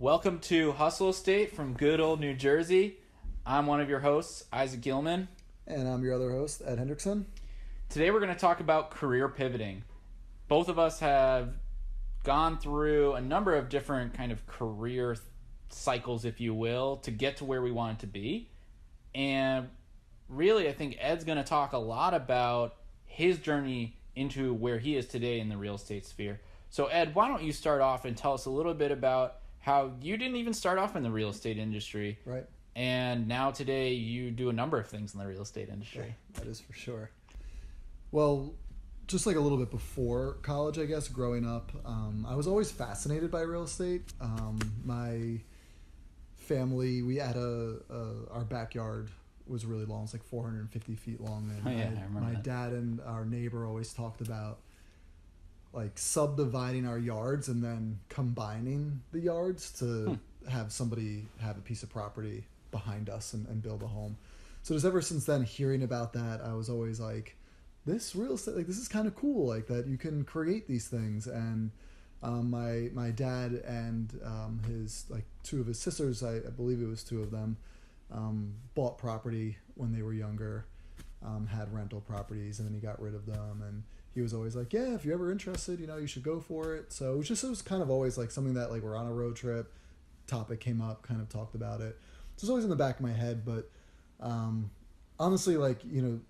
Welcome to Hustle Estate from good old New Jersey. I'm one of your hosts, Isaac Gilman. And I'm your other host, Ed Hendrickson. Today we're going to talk about career pivoting. Both of us have gone through a number of different kind of career cycles, if you will, to get to where we wanted to be. And really, I think Ed's going to talk a lot about his journey into where he is today in the real estate sphere. So Ed, why don't you start off and tell us a little bit about how you didn't even start off in the real estate industry. Right. And now today you do a number of things in the real estate industry. Yeah, that is for sure. Well, just like a little bit before college, I guess, growing up, I was always fascinated by real estate. My family, we had our backyard was really long. It's like 450 feet long. And I remember my that. dad and our neighbor always talked about like subdividing our yards and then combining the yards to have somebody have a piece of property behind us and build a home. So just ever since then, hearing about that, I was always like, this real estate, like this is kind of cool, like that you can create these things. And my dad and his like two of his sisters, I believe it was two of them, bought property when they were younger, had rental properties, and then he got rid of them. And he was always like, yeah, if you're ever interested, you should go for it. So it was kind of always like something that like we're on a road trip, topic came up, kind of talked about it. So it's always in the back of my head. But honestly, like,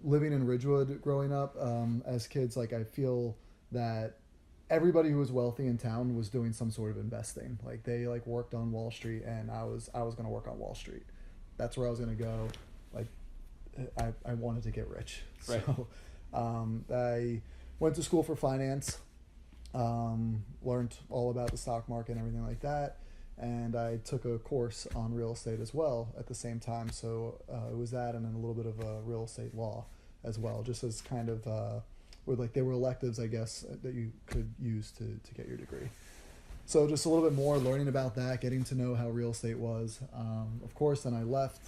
living in Ridgewood growing up as kids, like I feel that everybody who was wealthy in town was doing some sort of investing. Like they like worked on Wall Street, and I was going to work on Wall Street. That's where I was going to go. Like I wanted to get rich. Right. So I went to school for finance, learned all about the stock market and everything like that. And I took a course on real estate as well at the same time. So it was that, and then a little bit of real estate law as well, just as kind of, they were electives, I guess, that you could use to get your degree. So just a little bit more learning about that, getting to know how real estate was. Of course, then I left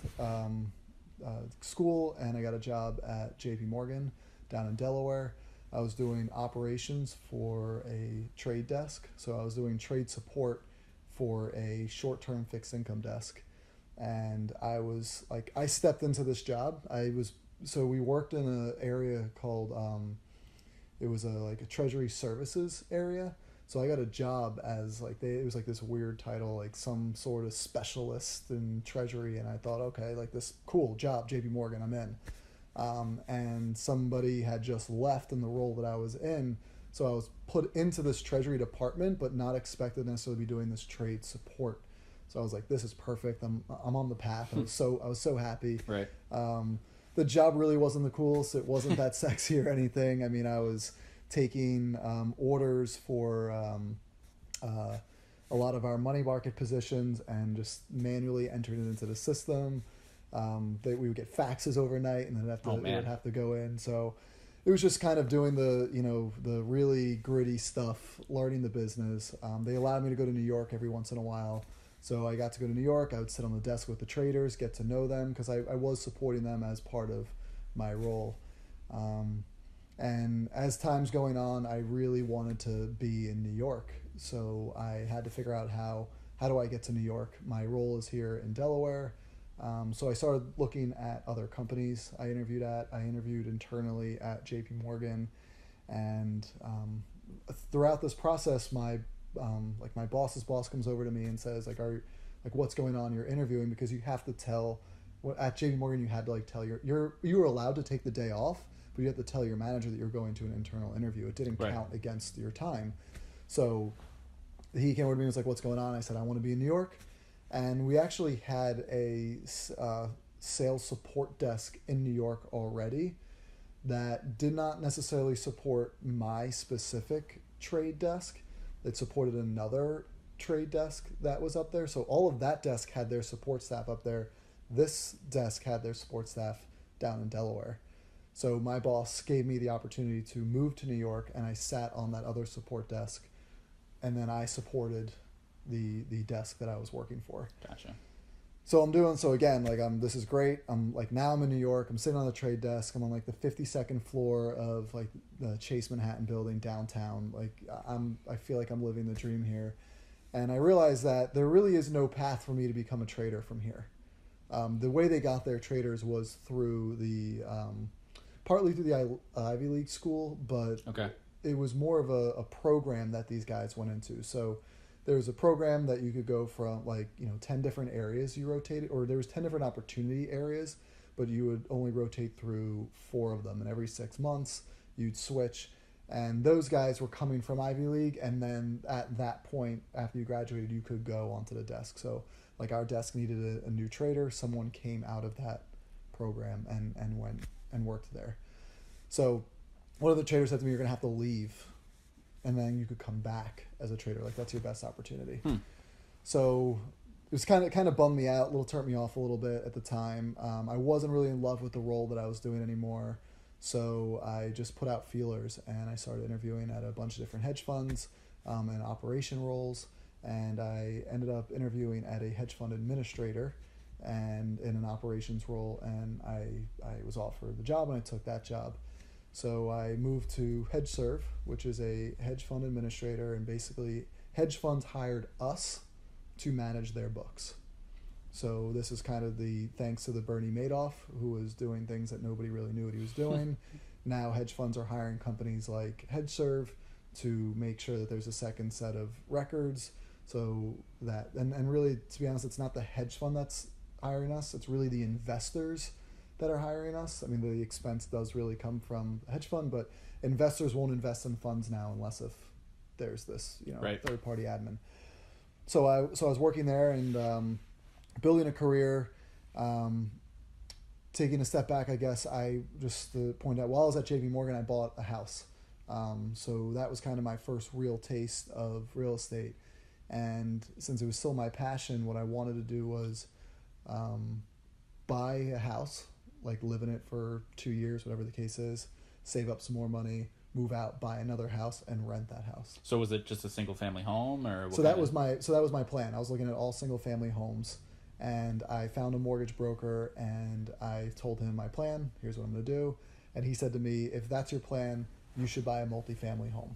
school and I got a job at J.P. down in Delaware. I was doing operations for a trade desk. So I was doing trade support for a short-term fixed income desk. And I stepped into this job. We worked in an area called, it was a treasury services area. So I got a job as it was like this weird title, like some sort of specialist in treasury. And I thought, okay, like this cool job, J.P. Morgan, I'm in. And somebody had just left in the role that I was in. So I was put into this treasury department, but not expected necessarily to be doing this trade support. So I was like, this is perfect. I'm on the path. I was so happy. Right. The job really wasn't the coolest. It wasn't that sexy or anything. I mean, I was taking orders for a lot of our money market positions and just manually entering it into the system. We would get faxes overnight, and then it would have to go in. So it was just kind of doing the really gritty stuff, learning the business. They allowed me to go to New York every once in a while. So I got to go to New York. I would sit on the desk with the traders, get to know them, because I was supporting them as part of my role. And as time's going on, I really wanted to be in New York. So I had to figure out how do I get to New York? My role is here in Delaware. So I started looking at other companies I interviewed internally at J.P. Morgan. And throughout this process, my boss's boss comes over to me and says, what's going on? You're interviewing, because you have to tell, at J.P. Morgan, you had to tell you were allowed to take the day off, but you have to tell your manager that you're going to an internal interview. It didn't count against your time. So he came over to me and was like, what's going on? I said, I want to be in New York. And we actually had a sales support desk in New York already that did not necessarily support my specific trade desk. It supported another trade desk that was up there. So all of that desk had their support staff up there. This desk had their support staff down in Delaware. So my boss gave me the opportunity to move to New York, and I sat on that other support desk, and then I supported the desk that I was working for. Gotcha. So I'm doing, so again, this is great. Now I'm in New York. I'm sitting on the trade desk. I'm on the 52nd floor of the Chase Manhattan building downtown. I feel like I'm living the dream here. And I realized that there really is no path for me to become a trader from here. The way they got their traders was through partly through the Ivy League school, but Okay. it was more of a program that these guys went into. So there was a program that you could go from 10 different areas you rotated, or there was 10 different opportunity areas, but you would only rotate through 4 of them. And every 6 months you'd switch. And those guys were coming from Ivy League. And then at that point, after you graduated, you could go onto the desk. So like our desk needed a new trader. Someone came out of that program and went and worked there. So one of the traders said to me, "You're going to have to leave, and then you could come back as a trader. Like, that's your best opportunity." So it was kind of bummed me out, turned me off a little bit at the time. I wasn't really in love with the role that I was doing anymore. So I just put out feelers, and I started interviewing at a bunch of different hedge funds and operation roles. And I ended up interviewing at a hedge fund administrator and in an operations role. And I was offered the job, and I took that job. So I moved to HedgeServe, which is a hedge fund administrator, and basically hedge funds hired us to manage their books. So this is kind of thanks to the Bernie Madoff, who was doing things that nobody really knew what he was doing. Now hedge funds are hiring companies like HedgeServe to make sure that there's a second set of records. So that, and really, to be honest, it's not the hedge fund that's hiring us, it's really the investors that are hiring us. I mean, the expense does really come from the hedge fund, but investors won't invest in funds now unless if there's this, Right. third-party admin. So I was working there and building a career, taking a step back, I guess. To point out, while I was at JP Morgan, I bought a house. So that was kind of my first real taste of real estate. And since it was still my passion, what I wanted to do was buy a house, like live in it for 2 years, whatever the case is, save up some more money, move out, buy another house, and rent that house. So was it just a single family home, or what that was my plan. I was looking at all single family homes, and I found a mortgage broker, and I told him my plan. Here's what I'm going to do. And he said to me, "If that's your plan, you should buy a multifamily home.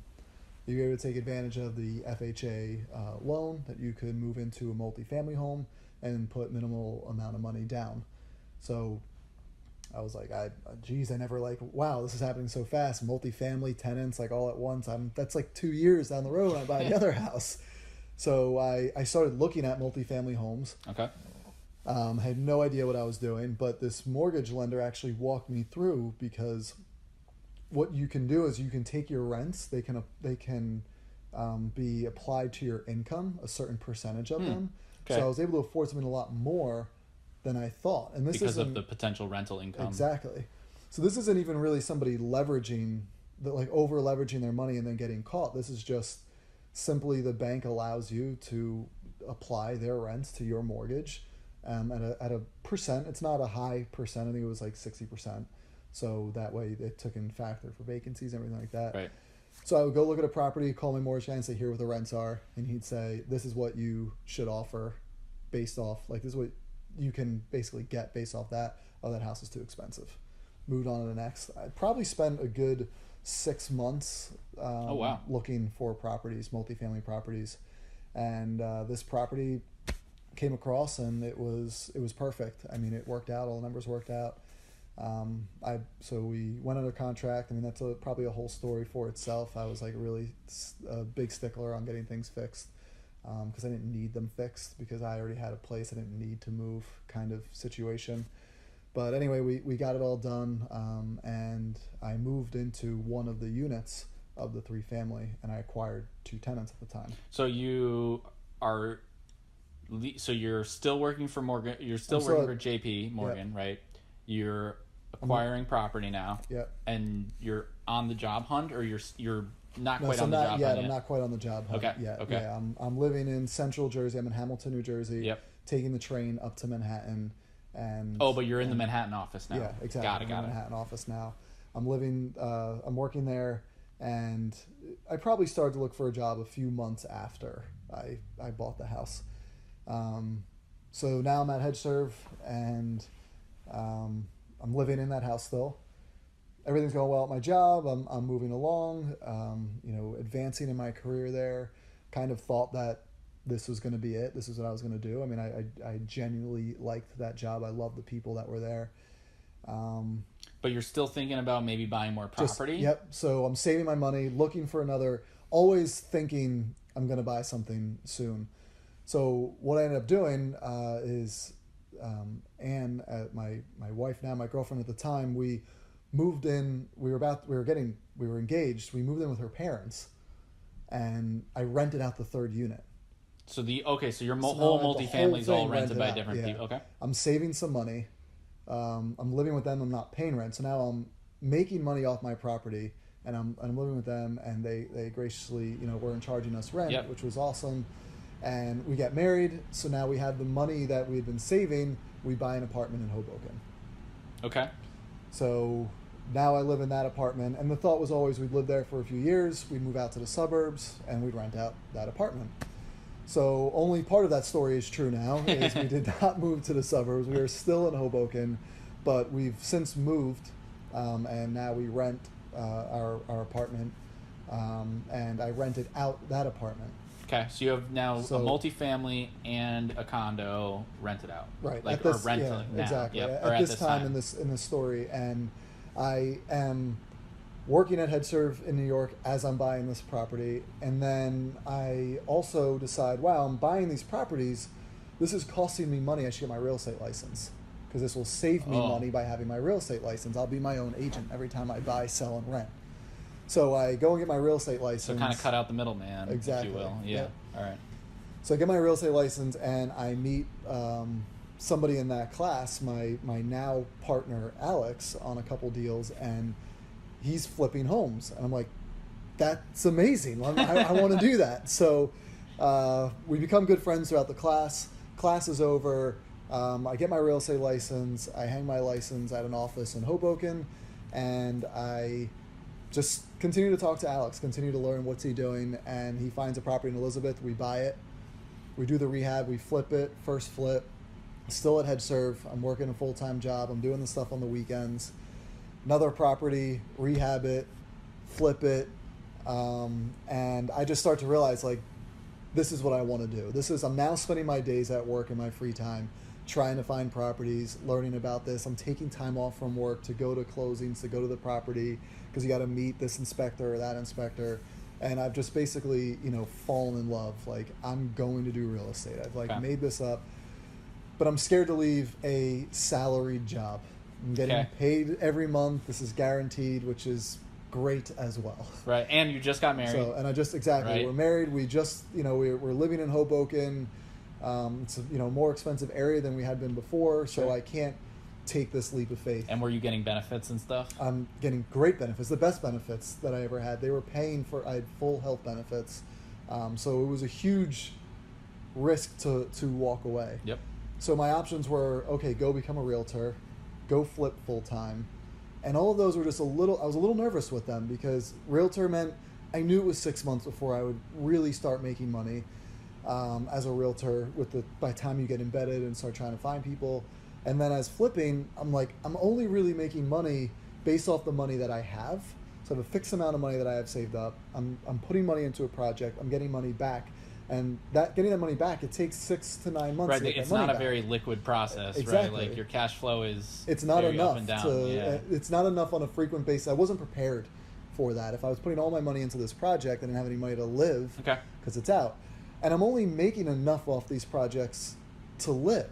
You're able to take advantage of the FHA loan that you could move into a multifamily home and put minimal amount of money down." So I was like, I never wow, this is happening so fast. Multifamily tenants, all at once. That's 2 years down the road when I buy the other house. So I started looking at multifamily homes. Okay. I had no idea what I was doing, but this mortgage lender actually walked me through, because what you can do is you can take your rents. They can be applied to your income, a certain percentage of them. Okay. So I was able to afford something a lot more than I thought. And this because of the potential rental income. Exactly. So this isn't even really somebody leveraging, over leveraging their money and then getting caught. This is just simply the bank allows you to apply their rents to your mortgage at a percent. It's not a high percent. I think it was 60%. So that way it took in factor for vacancies and everything like that. Right. So I would go look at a property, call my mortgage guy and say, "Here what the rents are." And he'd say, "This is what you should offer based off, this is what you can basically get based off that. Oh, that house is too expensive." Moved on to the next. I probably spent a good 6 months looking for properties, multifamily properties. And this property came across, and it was perfect. I mean, it worked out. All the numbers worked out. So we went under contract. I mean, that's probably a whole story for itself. I was really a big stickler on getting things fixed, because I didn't need them fixed, because I already had a place. I didn't need to move, kind of situation. But anyway, we got it all done, and I moved into one of the units of the 3-family, and I acquired 2 tenants at the time. So you're still working for Morgan. You're still working for JP Morgan, right? You're acquiring property now. Yep. And you're on the job hunt, or you're not quite so on the job hunt yet? I'm not quite on the job hunt yet. Okay. Yeah, I'm living in central Jersey. I'm in Hamilton, New Jersey. Yep. Taking the train up to Manhattan. But you're in the Manhattan office now. Yeah, exactly. Got I'm in the it. Manhattan office now. I'm working there, and I probably started to look for a job a few months after I bought the house. So now I'm at HedgeServe, and I'm living in that house still. Everything's going well at my job. I'm moving along, advancing in my career there. Kind of thought that this was going to be it. This is what I was going to do. I mean, I genuinely liked that job. I loved the people that were there. But you're still thinking about maybe buying more property? Yep. So I'm saving my money, looking for another, always thinking I'm going to buy something soon. So what I ended up doing is Anne, my wife now, my girlfriend at the time, we moved in. We were engaged. We moved in with her parents, and I rented out the third unit. So so your whole multifamily is all rented by different people. Okay. I'm saving some money. I'm living with them. I'm not paying rent. So now I'm making money off my property, and I'm living with them, and they graciously, weren't charging us rent, which was awesome. And we got married. So now we have the money that we had been saving. We buy an apartment in Hoboken. Okay. So now I live in that apartment, and the thought was always we'd live there for a few years. We'd move out to the suburbs, and we'd rent out that apartment. So only part of that story is true now, is we did not move to the suburbs. We are still in Hoboken, but we've since moved, and now we rent our apartment, and I rented out that apartment. Okay, so you have now a multifamily and a condo rented out. Right. Or renting now. Exactly. Yep. At this time in this story, and I am working at HeadServe in New York as I'm buying this property, and then I also decide, wow, I'm buying these properties. This is costing me money. I should get my real estate license, because this will save me money by having my real estate license. I'll be my own agent every time I buy, sell, and rent. So I go and get my real estate license. So kind of cut out the middleman, exactly, if you will. Yeah. Yep. All right. So I get my real estate license, and I meet somebody in that class, my now partner Alex, on a couple deals, and he's flipping homes, and I'm like, that's amazing. I want to do that. So we become good friends throughout the class. Class is over. I get my real estate license. I hang my license at an office in Hoboken, and I just continue to talk to Alex, continue to learn what's he doing, and he finds a property in Elizabeth. We buy it. We do the rehab. We flip it. First flip. Still at HeadServe. I'm working a full-time job. I'm doing the stuff on the weekends. Another property, rehab it, flip it, and I just start to realize, like, this is what I want to do. I'm now spending my days at work in my free time trying to find properties, learning about this. I'm taking time off from work to go to closings, to go to the property, because you got to meet this inspector or that inspector. And I've just basically, fallen in love. Like, I'm going to do real estate. I've made this up, but I'm scared to leave a salaried job. I'm getting paid every month. This is guaranteed, which is great as well. Right, and you just got married. So, and I just we're married. We just, we're living in Hoboken. It's a more expensive area than we had been before, so I can't take this leap of faith. And were you getting benefits and stuff? I'm getting great benefits, the best benefits that I ever had. They were paying I had full health benefits, so it was a huge risk to walk away. Yep. So my options were, okay, go become a realtor, go flip full time. And all of those were just I was a little nervous with them, because realtor meant I knew it was 6 months before I would really start making money as a realtor by the time you get embedded and start trying to find people. And then as flipping, I'm like, I'm only really making money based off the money that I have. So I have a fixed amount of money that I have saved up. I'm putting money into a project. I'm getting money back. And getting that money back, it takes 6 to 9 months. Right, to get it's that money not a back. very liquid process, Exactly. right? Like, your cash flow is it's not very enough up and down. It's not enough on a frequent basis. I wasn't prepared for that. If I was putting all my money into this project, I didn't have any money to live because it's out. And I'm only making enough off these projects to live,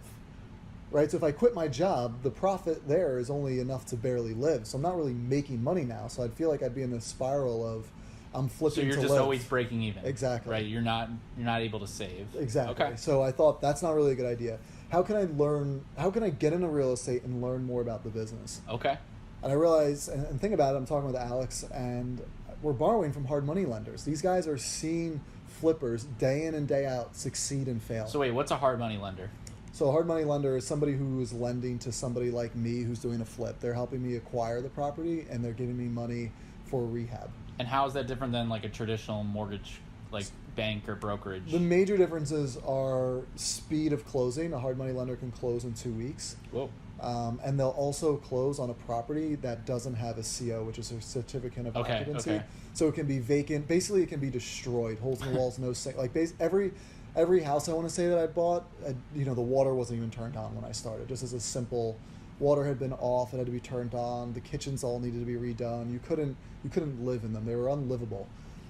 right? So if I quit my job, the profit there is only enough to barely live. So I'm not really making money now. So I'd feel like I'd be in this spiral of I'm flipping. So you're just live. always breaking even. Exactly. Right. You're not able to save. Exactly. Okay. So I thought that's not really a good idea. How can I get into real estate and learn more about the business? Okay. And I realized, and think about it, I'm talking with Alex, and we're borrowing from hard money lenders. These guys are seeing flippers day in and day out succeed and fail. So wait, what's a hard money lender? So a hard money lender is somebody who is lending to somebody like me who's doing a flip. They're helping me acquire the property, and they're giving me money for rehab. And how is that different than like a traditional mortgage, like bank or brokerage? The major differences are speed of closing. A hard money lender can close in 2 weeks. Whoa. And they'll also close on a property that doesn't have a CO, which is a certificate of occupancy. Okay. So it can be vacant. Basically, it can be destroyed. Holes in the walls, no sink. Like every house I want to say that I bought, the water wasn't even turned on when I started. Just as a simple, water had been off, it had to be turned on. The kitchens all needed to be redone. You couldn't live in them. They were unlivable.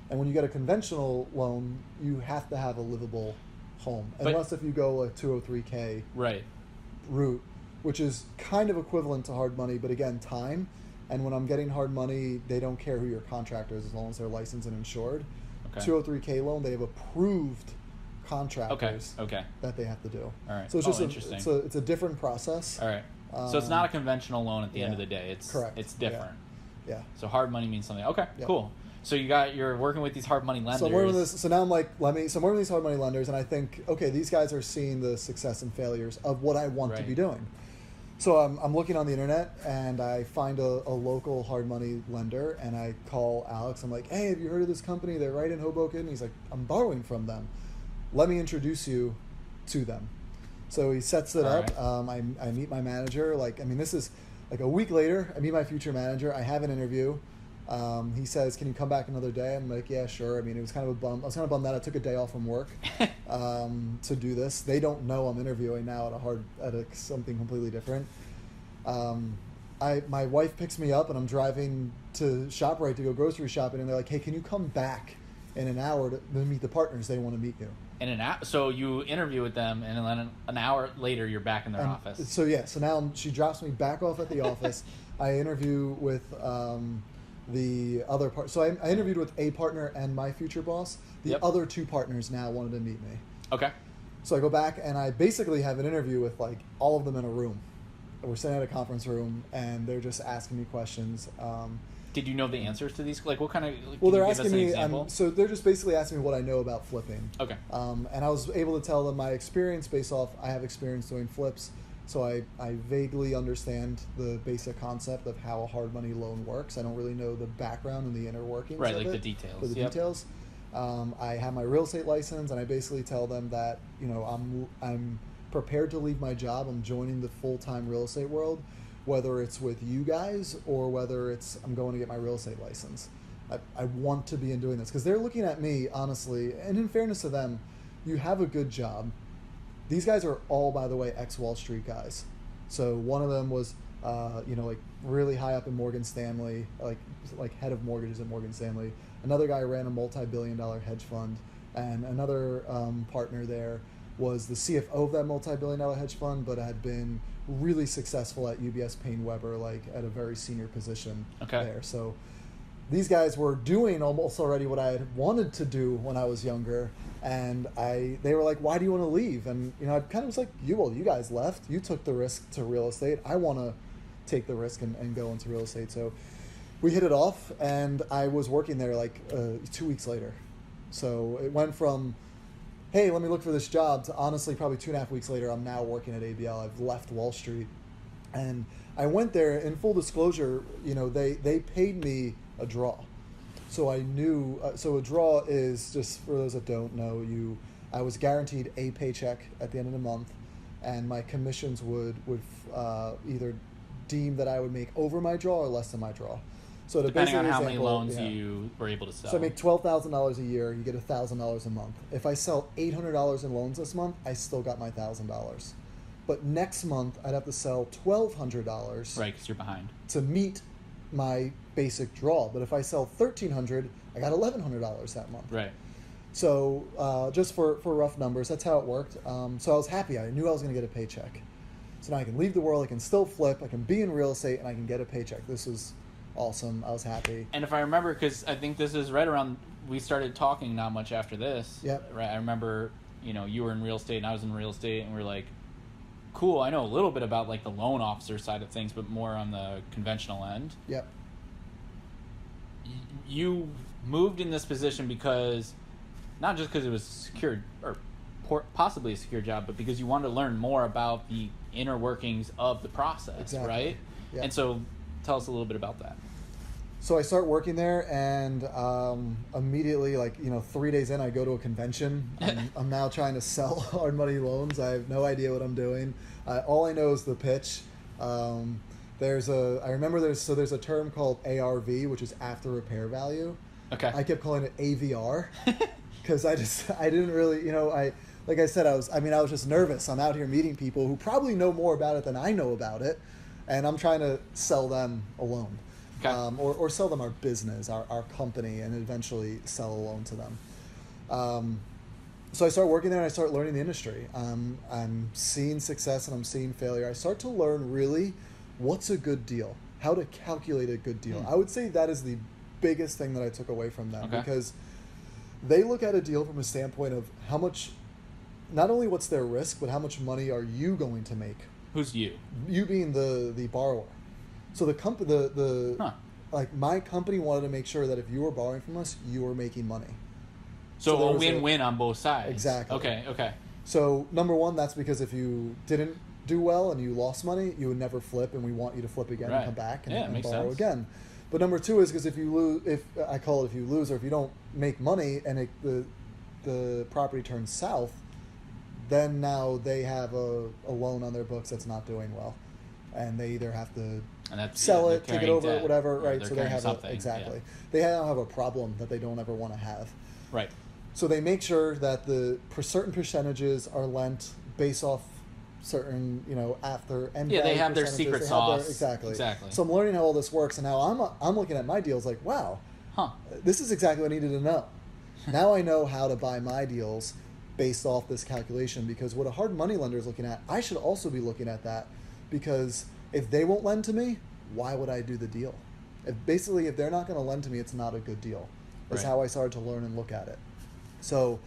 And when you get a conventional loan, you have to have a livable home, unless if you go a 203K right route, which is kind of equivalent to hard money, but again, time. And when I'm getting hard money, they don't care who your contractor is as long as they're licensed and insured. Okay. 203K loan, they have approved contractors that they have to do. All right. So it's just interesting. It's a different process. All right. So it's not a conventional loan at the end of the day. It's correct. It's different. Yeah. So hard money means something. Okay. Yeah. Cool. So you're working with these hard money lenders. So now I'm like, so I'm working with these hard money lenders, and I think, okay, these guys are seeing the success and failures of what I want to be doing. So I'm looking on the internet, and I find a local hard money lender, and I call Alex. I'm like, hey, have you heard of this company? They're right in Hoboken. He's like, I'm borrowing from them. Let me introduce you to them. So he sets it up. Right. I meet my manager. This is like a week later. I meet my future manager. I have an interview. He says, can you come back another day? I'm like, yeah, sure. It was kind of a bum. I was kind of bummed that I took a day off from work to do this. They don't know I'm interviewing now at something completely different. My wife picks me up, and I'm driving to ShopRite to go grocery shopping, and they're like, hey, can you come back in an hour to meet the partners? They want to meet you. So you interview with them, and then an hour later, you're back in their office. So now she drops me back off at the office. I interview with the other part. So I interviewed with a partner and my future boss. The other two partners now wanted to meet me. Okay. So I go back, and I basically have an interview with all of them in a room. We're sitting at a conference room, and they're just asking me questions. Did you know the answers to these? Like, what kind of? Well, they're asking me. So they're just basically asking me what I know about flipping. Okay. And I was able to tell them my experience based off. I have experience doing flips, so I vaguely understand the basic concept of how a hard money loan works. I don't really know the background and the inner workings. Right, of like it, the details. For the details. I have my real estate license, and I basically tell them that I'm prepared to leave my job. I'm joining the full-time real estate world, whether it's with you guys or whether it's I'm going to get my real estate license. I want to be in doing this because they're looking at me, honestly, and in fairness to them, you have a good job. These guys are all, by the way, ex-Wall Street guys. So one of them was, really high up in Morgan Stanley, like head of mortgages at Morgan Stanley. Another guy ran a multi-billion-dollar hedge fund, and another partner there was the CFO of that multi-billion-dollar hedge fund, but had been really successful at UBS Payne Weber, at a very senior position there. So these guys were doing almost already what I had wanted to do when I was younger, and they were like, why do you want to leave? And I kind of was like, you guys left. You took the risk to real estate. I want to take the risk and go into real estate. So we hit it off, and I was working there 2 weeks later. So it went from, hey, let me look for this job, to honestly probably 2.5 weeks later, I'm now working at ABL. I've left Wall Street. And I went there, in full disclosure, they paid me a draw. So I knew, so a draw is, just for those that don't know, I was guaranteed a paycheck at the end of the month, and my commissions would either deem that I would make over my draw or less than my draw. So depending on how many loans you were able to sell. So I make $12,000 a year. You get $1,000 a month. If I sell $800 in loans this month, I still got my $1,000. But next month, I'd have to sell $1,200. Right, because you're behind. To meet my basic draw. But if I sell $1,300, I got $1,100 that month. Right. So just for rough numbers, that's how it worked. So I was happy. I knew I was going to get a paycheck. So now I can leave the world. I can still flip. I can be in real estate, and I can get a paycheck. This was awesome. I was happy. And if I remember, because I think this is right around, we started talking not much after this. Yep. Right. I remember, you were in real estate and I was in real estate, and we were like, cool, I know a little bit about the loan officer side of things, but more on the conventional end. Yep. You moved in this position because, not just because it was secure or possibly a secure job, but because you wanted to learn more about the inner workings of the process, exactly. Right? Yep. And so tell us a little bit about that. So I start working there, and immediately, 3 days in, I go to a convention. I'm now trying to sell hard money loans. I have no idea what I'm doing. All I know is the pitch. There's a term called ARV, which is after repair value. Okay. I kept calling it AVR because I didn't really, like I said, I was just nervous. I'm out here meeting people who probably know more about it than I know about it, and I'm trying to sell them a loan. Okay. Or sell them our business, our company, and eventually sell a loan to them. So I start working there and I start learning the industry. I'm seeing success and I'm seeing failure. I start to learn really what's a good deal, how to calculate a good deal. I would say that is the biggest thing that I took away from them, because they look at a deal from a standpoint of how much, not only what's their risk, but how much money are you going to make? Who's you? You being the borrower. So the company, like my company wanted to make sure that if you were borrowing from us, you were making money. So a win-win on both sides. Exactly. Okay. So number one, that's because if you didn't do well and you lost money, you would never flip, and we want you to flip again and come back and borrow again. But number two is because if you lose, if you lose, or if you don't make money and the property turns south, then now they have a loan on their books that's not doing well, and they either have to sell it, take it over, whatever, right? So they have they have a problem that they don't ever want to have. Right. So they make sure that the certain percentages are lent based off certain, after and they have their secret sauce. Exactly. So I'm learning how all this works, and now I'm looking at my deals like, wow, this is exactly what I needed to know. Now I know how to buy my deals based off this calculation, because what a hard money lender is looking at, I should also be looking at that, because if they won't lend to me, why would I do the deal? If they're not going to lend to me, it's not a good deal. That's how I started to learn and look at it. So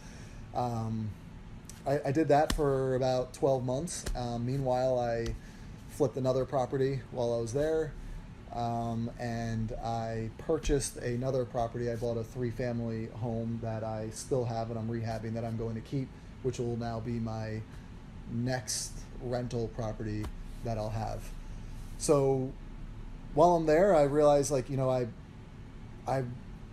I did that for about 12 months. Meanwhile, I flipped another property while I was there, and I purchased another property. I bought a 3-family home that I still have and I'm rehabbing, that I'm going to keep, which will now be my next rental property that I'll have. So while I'm there, I realized, I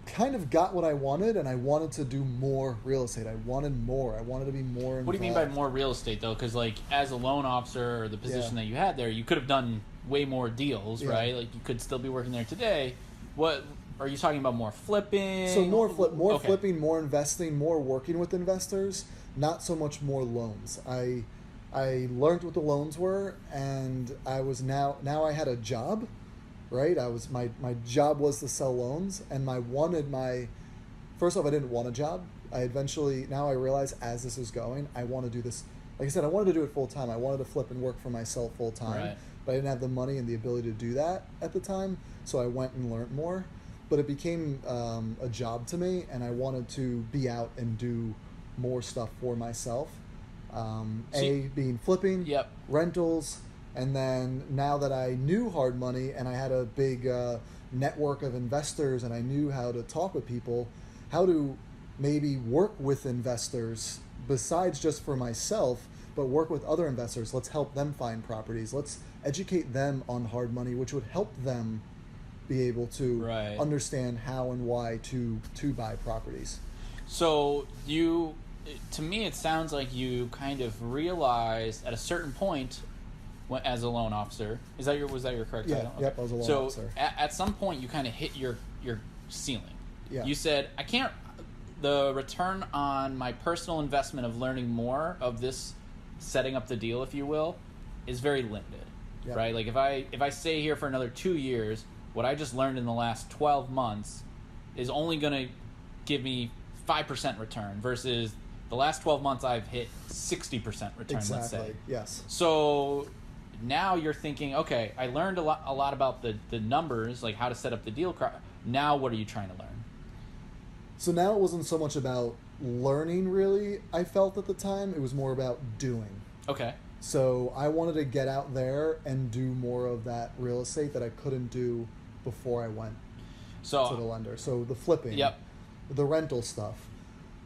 kind of got what I wanted, and I wanted to do more real estate. I wanted more. I wanted to be more involved. What do you mean by more real estate, though? Because, as a loan officer, or the position that you had there, you could have done way more deals, right? Like, you could still be working there today. What are you talking about? More flipping? So more flipping, more investing, more working with investors. Not so much more loans. I learned what the loans were, and I was now I had a job. Right, my job was to sell loans, and first off, I didn't want a job. Now I realize, as this is going, I want to do this. Like I said, I wanted to do it full time. I wanted to flip and work for myself full time, but I didn't have the money and the ability to do that at the time. So I went and learned more, but it became a job to me, and I wanted to be out and do more stuff for myself. Being flipping, rentals. And then now that I knew hard money and I had a big network of investors, and I knew how to talk with people, how to maybe work with investors besides just for myself, but work with other investors. Let's help them find properties. Let's educate them on hard money, which would help them be able to understand how and why to buy properties. So to me, it sounds like you kind of realized at a certain point, as a loan officer, was that your correct title? Okay. Yep, I was a loan officer. So at some point, you kind of hit your ceiling. Yeah. You said, I can't. The return on my personal investment of learning more of this, setting up the deal, if you will, is very limited. Yep. Right? Like if I stay here for another 2 years, what I just learned in the last 12 months is only going to give me 5% return versus the last 12 months I've hit 60% return. Exactly. Let's say. Yes. So now you're thinking, okay, I learned a lot about the numbers, like how to set up the deal. Now what are you trying to learn? So now it wasn't so much about learning, really, I felt at the time. It was more about doing. Okay. So I wanted to get out there and do more of that real estate that I couldn't do before I went to the lender. So the flipping, the rental stuff.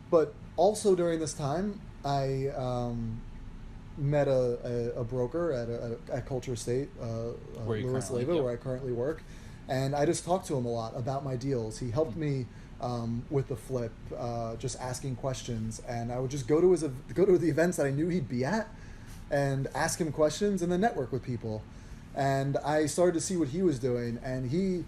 But also during this time, I met a broker at Culture Estate, Louis Leva, where I currently work, and I just talked to him a lot about my deals. He helped me with the flip, just asking questions, and I would just go to the events that I knew he'd be at, and ask him questions, and then network with people. And I started to see what he was doing, and he,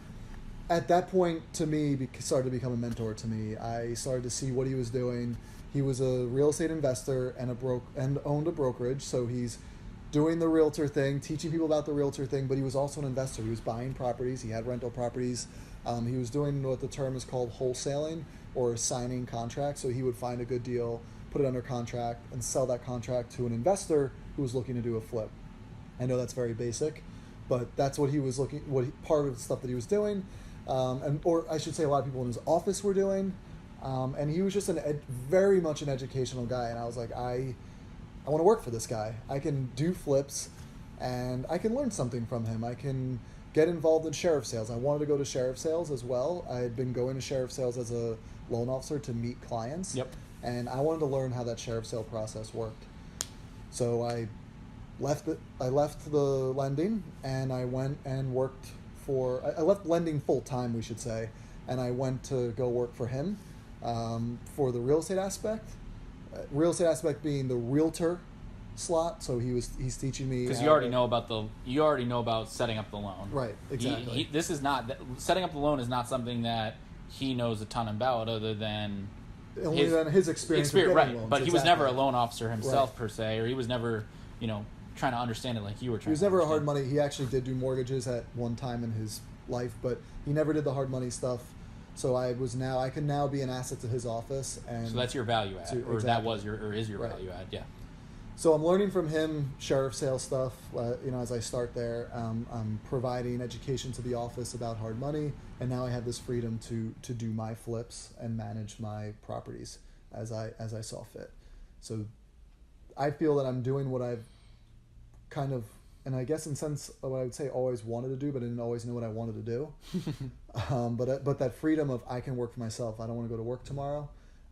at that point, to me, started to become a mentor to me. I started to see what he was doing, He was a real estate investor and owned a brokerage. So he's doing the realtor thing, teaching people about the realtor thing, but he was also an investor. He was buying properties. He had rental properties. He was doing what the term is called wholesaling, or signing contracts. So he would find a good deal, put it under contract, and sell that contract to an investor who was looking to do a flip. I know that's very basic, but that's what he was part of the stuff that he was doing, or I should say, a lot of people in his office were doing, and he was just very much an educational guy. And I was like, I want to work for this guy. I can do flips, and I can learn something from him. I can get involved in sheriff sales. I wanted to go to sheriff sales as well. I had been going to sheriff sales as a loan officer to meet clients. Yep. And I wanted to learn how that sheriff sale process worked. So I left the lending, and I went and worked I left lending full time, we should say, and I went to go work for him for the real estate aspect. Real estate aspect being the realtor slot. So he's teaching me, because you already know about setting up the loan. Right, exactly. This is not setting up the loan is not something that he knows a ton about, other than his experience with right. loans. But he was Exactly. never a loan officer himself, Right. per se, or he was never, trying to understand it like you were trying. He was to never a understand. hard money. He actually did do mortgages at one time in his life, but he never did the hard money stuff. So I can now be an asset to his office, and So that's your value add, or exactly. that was is your Right. value add, yeah. So I'm learning from him sheriff sale stuff. As I start there, I'm providing education to the office about hard money, and now I have this freedom to do my flips and manage my properties as I saw fit. So I feel that I'm doing what I've kind of, and I guess in sense what I would say always wanted to do, but I didn't always know what I wanted to do. But that freedom of, I can work for myself. I don't want to go to work tomorrow.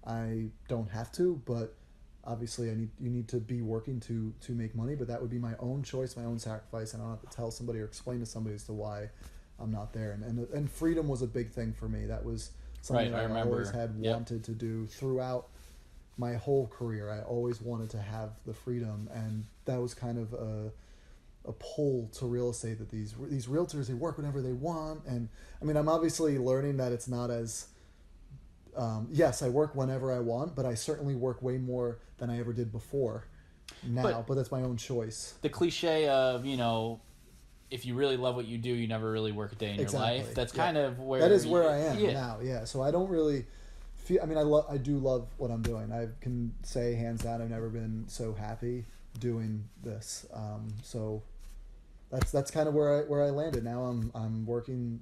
I don't have to, but obviously you need to be working to make money, but that would be my own choice, my own sacrifice, and I don't have to tell somebody or explain to somebody as to why I'm not there. And freedom was a big thing for me. That was something Right, that I always had Yep. wanted to do throughout my whole career. I always wanted to have the freedom, and that was kind of a pull to real estate, that these realtors, they work whenever they want. And I mean, I'm obviously learning that it's not as yes, I work whenever I want, but I certainly work way more than I ever did before now, but that's my own choice. The cliche of, if you really love what you do, you never really work a day in Exactly. your life. That's Yeah. kind of where... That is where I am yeah. now, yeah. So I don't really feel, I do love what I'm doing. I can say hands down, I've never been so happy doing this. So that's kind of where I landed. Now I'm working,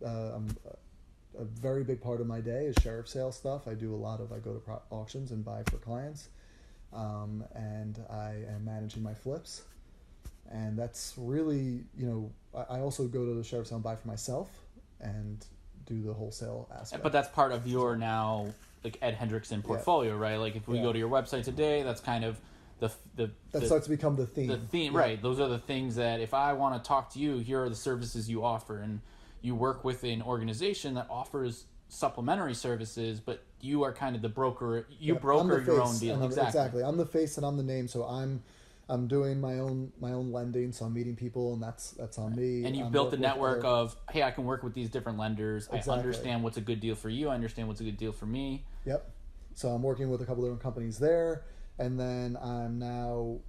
a very big part of my day is sheriff sale stuff. I go to auctions and buy for clients, and I am managing my flips, and that's really, I also go to the sheriff sale and buy for myself and do the wholesale aspect. But that's part of your now, like, Ed Hendrickson portfolio, right? Like, if we go to your website today, that's kind of that starts to become the theme. The theme, Yeah. right? Those are the things that, if I want to talk to you, here are the services you offer, and you work with an organization that offers supplementary services, but you are kind of the broker. You broker your own deal. Exactly. I'm the face and I'm the name. So I'm doing my own lending. So I'm meeting people, and that's on me. And you built the network of, hey, I can work with these different lenders. Exactly. I understand what's a good deal for you. I understand what's a good deal for me. Yep. So I'm working with a couple different companies there, and then I'm now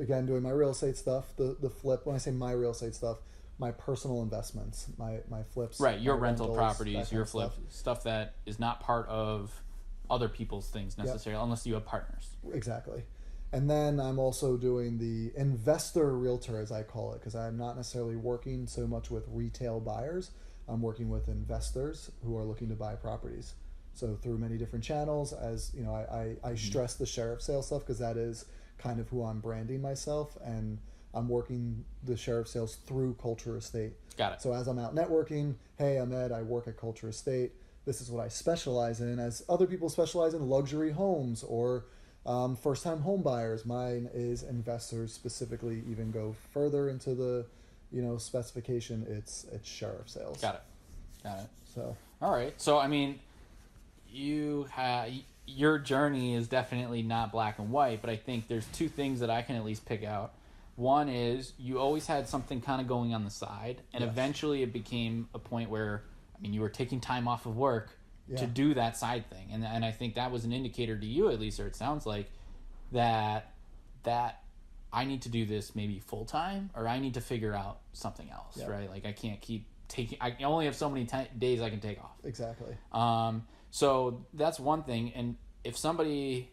again doing my real estate stuff. The flip. When I say my real estate stuff, my personal investments, my flips. Right, your my rental rentals, properties, that your kind of flip, stuff that is not part of other people's things necessarily, unless you have partners. Exactly. And then I'm also doing the investor realtor, as I call it, because I'm not necessarily working so much with retail buyers. I'm working with investors who are looking to buy properties. So through many different channels, as you know, I stress the sheriff sale stuff because that is kind of who I'm branding myself, and I'm working the sheriff sales through Culture Estate. Got it. So as I'm out networking, hey, I'm Ed, I work at Culture Estate. This is what I specialize in, as other people specialize in luxury homes or first-time home buyers. Mine is investors, specifically, even go further into the specification. It's sheriff sales. Got it. So all right. So I mean, your journey is definitely not black and white, but I think there's two things that I can at least pick out. One is you always had something kind of going on the side, and Yes. eventually it became a point where, I mean, you were taking time off of work to do that side thing. And I think that was an indicator to you, at least, or it sounds like, that I need to do this maybe full time, or I need to figure out something else, right? Like I can't keep taking. I only have so many days I can take off. Exactly. So that's one thing. And if somebody,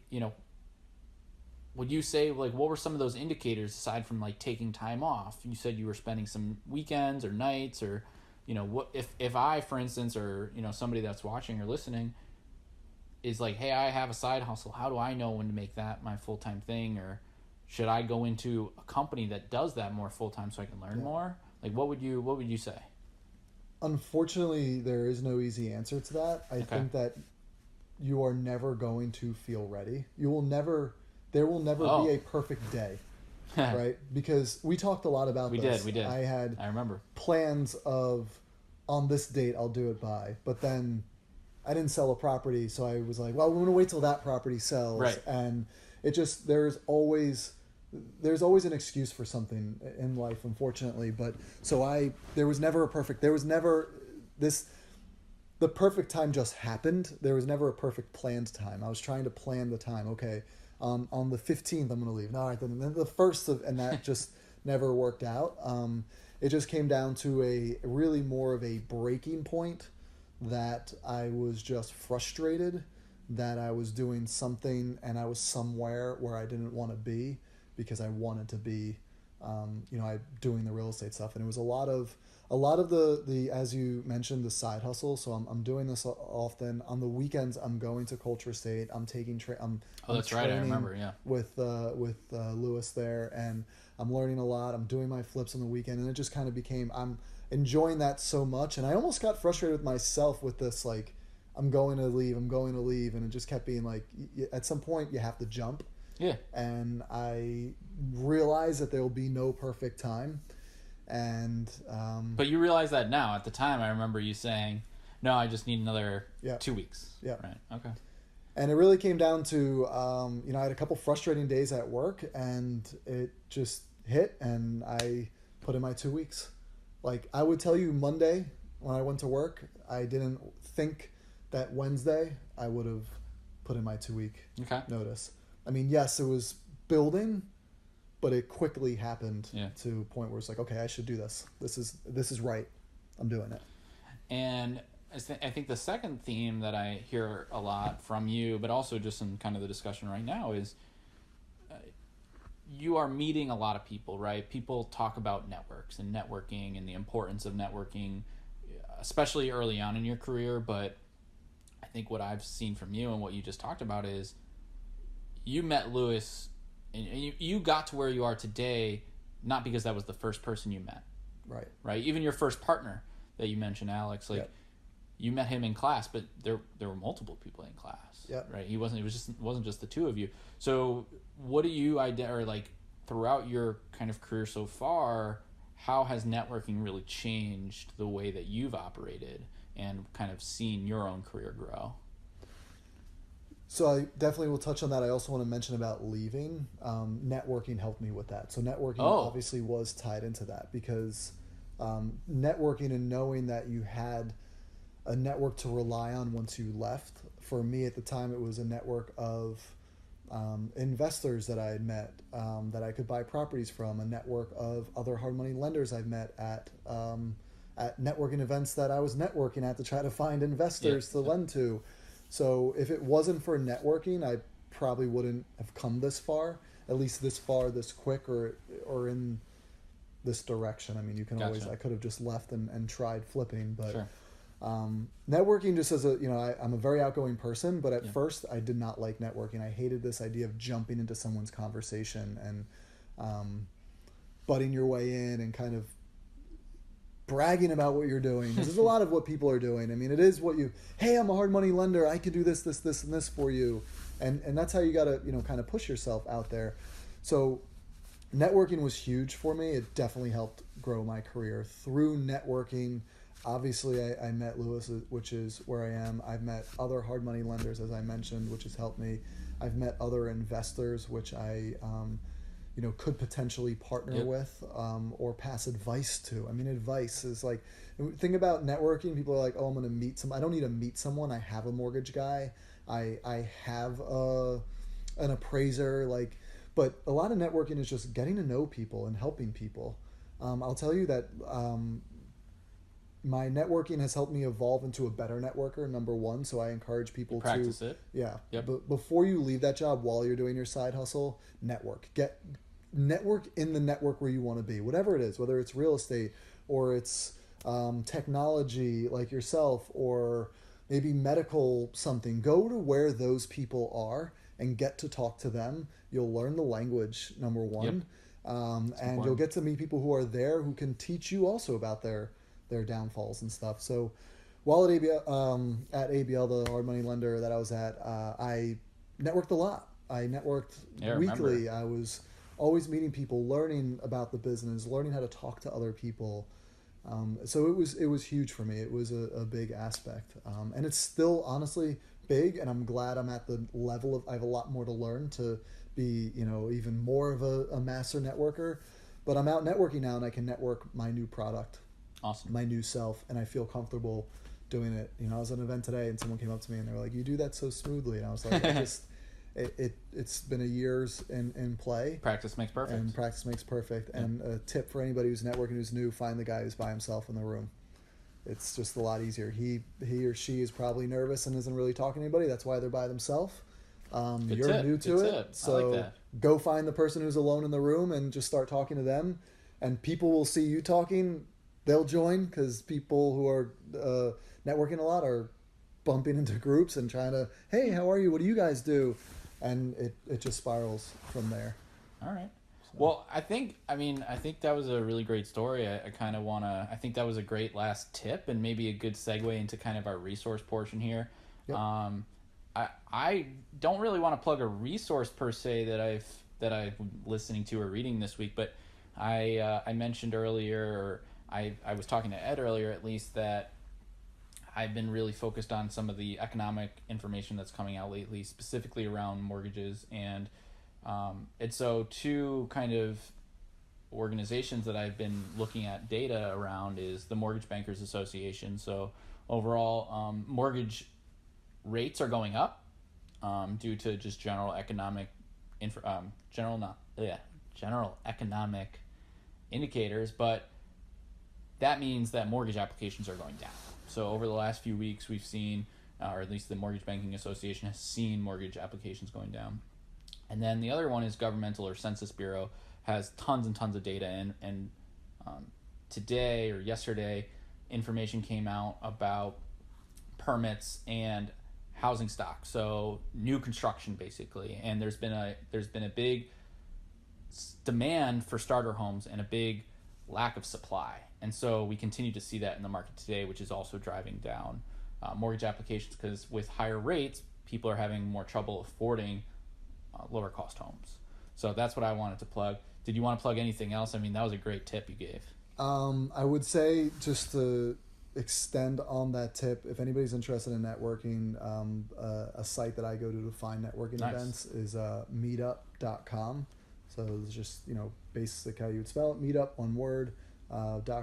would you say, like, what were some of those indicators aside from like taking time off? You said you were spending some weekends or nights, or what if I, for instance, or somebody that's watching or listening is like, hey, I have a side hustle. How do I know when to make that my full-time thing? Or should I go into a company that does that more full-time so I can learn more? Like, what would you say? Unfortunately, there is no easy answer to that. I think that you are never going to feel ready. There will never be a perfect day, right? Because we talked a lot about this. We did. I remember plans of, on this date I'll do it by, but then I didn't sell a property, so I was like, well, I'm going to wait till that property sells. Right. And it just, there's always an excuse for something in life, unfortunately. But there was never the perfect time just happened. There was never a perfect planned time. I was trying to plan the time. Okay, on the 15th, I'm going to leave. No, all right, then the 1st and that just never worked out. It just came down to a really more of a breaking point, that I was just frustrated that I was doing something and I was somewhere where I didn't want to be, because I wanted to be, doing the real estate stuff. And it was a lot of the as you mentioned, the side hustle. So I'm doing this often on the weekends. I'm going to Culture State. I'm taking that's training, right. I remember. Yeah. With Lewis there, and I'm learning a lot. I'm doing my flips on the weekend, and it just kind of became, I'm enjoying that so much. And I almost got frustrated with myself with this, like, I'm going to leave, and it just kept being like, at some point you have to jump. Yeah. And I realized that there will be no perfect time. And but you realize that now. At the time, I remember you saying, no, I just need another 2 weeks. Yeah. Right. Okay. And it really came down to, I had a couple frustrating days at work, and it just hit, and I put in my 2 weeks. Like, I would tell you, Monday when I went to work, I didn't think that Wednesday I would have put in my 2 week notice. I mean, yes, it was building, but it quickly happened to a point where it's like, okay, I should do this. This is right. I'm doing it. And I think the second theme that I hear a lot from you, but also just in kind of the discussion right now, is you are meeting a lot of people, right? People talk about networks and networking and the importance of networking, especially early on in your career. But I think what I've seen from you and what you just talked about is you met Lewis and you got to where you are today, not because that was the first person you met. Right. Even your first partner that you mentioned, Alex, you met him in class, but there were multiple people in class. Right. It wasn't just the two of you. So what do you or like throughout your kind of career so far, how has networking really changed the way that you've operated and kind of seen your own career grow? So I definitely will touch on that. I also want to mention about leaving. Networking helped me with that. So networking obviously was tied into that, because networking and knowing that you had a network to rely on once you left. For me at the time, it was a network of investors that I had met that I could buy properties from, a network of other hard money lenders I've met at networking events that I was networking at to try to find investors to lend to. So if it wasn't for networking, I probably wouldn't have come this far, at least this far, this quick, or in this direction. I mean, you can always, I could have just left and tried flipping, but networking just as I'm a very outgoing person, but at first I did not like networking. I hated this idea of jumping into someone's conversation and butting your way in and kind of bragging about what you're doing. This is a lot of what people are doing. I mean, it is hey, I'm a hard money lender. I could do this, and this for you. And that's how you got to, kind of push yourself out there. So networking was huge for me. It definitely helped grow my career through networking. Obviously, I met Lewis, which is where I am. I've met other hard money lenders, as I mentioned, which has helped me. I've met other investors, which I could potentially partner with, or pass advice to. I mean, advice is like, think about networking. People are like, oh, I'm going to meet some. I don't need to meet someone. I have a mortgage guy. I have an appraiser. Like, but a lot of networking is just getting to know people and helping people. I'll tell you that my networking has helped me evolve into a better networker, number one. So I encourage people to practice it. Yeah. Yep. But before you leave that job, while you're doing your side hustle, network in the network where you want to be, whatever it is, whether it's real estate or it's technology like yourself, or maybe medical something. Go to where those people are and get to talk to them. You'll learn the language, number one. Yep. And important. You'll get to meet people who are there who can teach you also about their downfalls and stuff. So while at ABL, the hard money lender that I was at, I networked a lot. I networked weekly. I was always meeting people, learning about the business, learning how to talk to other people. So it was huge for me. It was a big aspect. And it's still honestly big, and I'm glad I'm at the level of, I have a lot more to learn to be, even more of a master networker. But I'm out networking now, and I can network my new product. Awesome. My new self, and I feel comfortable doing it. I was at an event today, and someone came up to me and they were like, "You do that so smoothly," and I was like, it's been a year's in play. Practice makes perfect. And practice makes perfect. Yeah. And a tip for anybody who's networking, who's new: find the guy who's by himself in the room. It's just a lot easier. He or she is probably nervous and isn't really talking to anybody. That's why they're by themselves. You're new to it, so go find the person who's alone in the room and just start talking to them. And people will see you talking. They'll join, because people who are networking a lot are bumping into groups and trying to, hey, how are you? What do you guys do? And it just spirals from there. All right. So. Well, I think that was a really great story. I think that was a great last tip, and maybe a good segue into kind of our resource portion here. Yep. I don't really want to plug a resource per se that I've listening to or reading this week, but I mentioned earlier, or I was talking to Ed earlier at least, that I've been really focused on some of the economic information that's coming out lately, specifically around mortgages. And so two kind of organizations that I've been looking at data around is the Mortgage Bankers Association. So overall, mortgage rates are going up due to just general economic general economic indicators, but that means that mortgage applications are going down. So over the last few weeks, we've seen, or at least the Mortgage Banking Association has seen, mortgage applications going down. And then the other one is Governmental or Census Bureau has tons and tons of data. And today or yesterday, information came out about permits and housing stock. So new construction basically. And there's been a big demand for starter homes and a big lack of supply. And so we continue to see that in the market today, which is also driving down mortgage applications, because with higher rates, people are having more trouble affording lower cost homes. So that's what I wanted to plug. Did you want to plug anything else? I mean, that was a great tip you gave. I would say, just to extend on that tip, if anybody's interested in networking, a site that I go to find networking events is meetup.com. So it's just, basic how you would spell it, meetup, one word,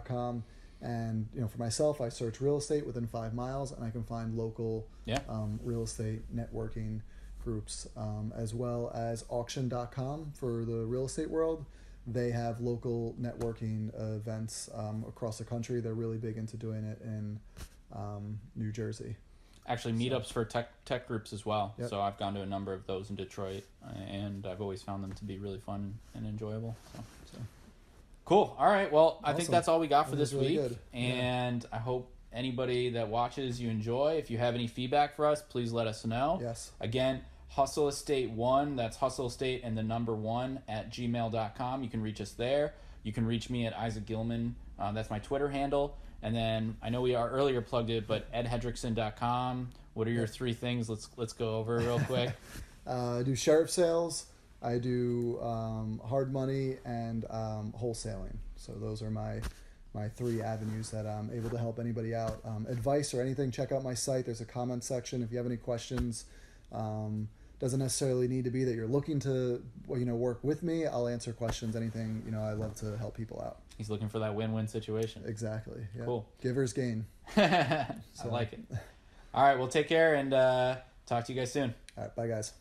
.com. And for myself, I search real estate within 5 miles, and I can find local real estate networking groups, as well as auction.com for the real estate world. They have local networking events across the country. They're really big into doing it in New Jersey. Actually, meetups for tech groups as well. Yep. So I've gone to a number of those in Detroit, and I've always found them to be really fun and enjoyable. So. Cool. All right. Well, I think that's all we got for this week. Good. And I hope anybody that watches you enjoy. If you have any feedback for us, please let us know. Yes. Again, Hustle Estate 1, that's Hustle Estate and the number 1 at gmail.com. You can reach us there. You can reach me at Isaac Gilman. That's my Twitter handle. And then I know we earlier plugged it, but edhedrickson.com. What are your 3 things? Let's go over real quick. I do sheriff sales. I do hard money and wholesaling. So those are my 3 avenues that I'm able to help anybody out. Advice or anything, check out my site. There's a comment section. If you have any questions, Doesn't necessarily need to be that you're looking to, work with me. I'll answer questions, anything. I love to help people out. He's looking for that win-win situation. Exactly. Yeah. Cool. Givers gain. I like it. All right, well, take care and talk to you guys soon. All right, bye guys.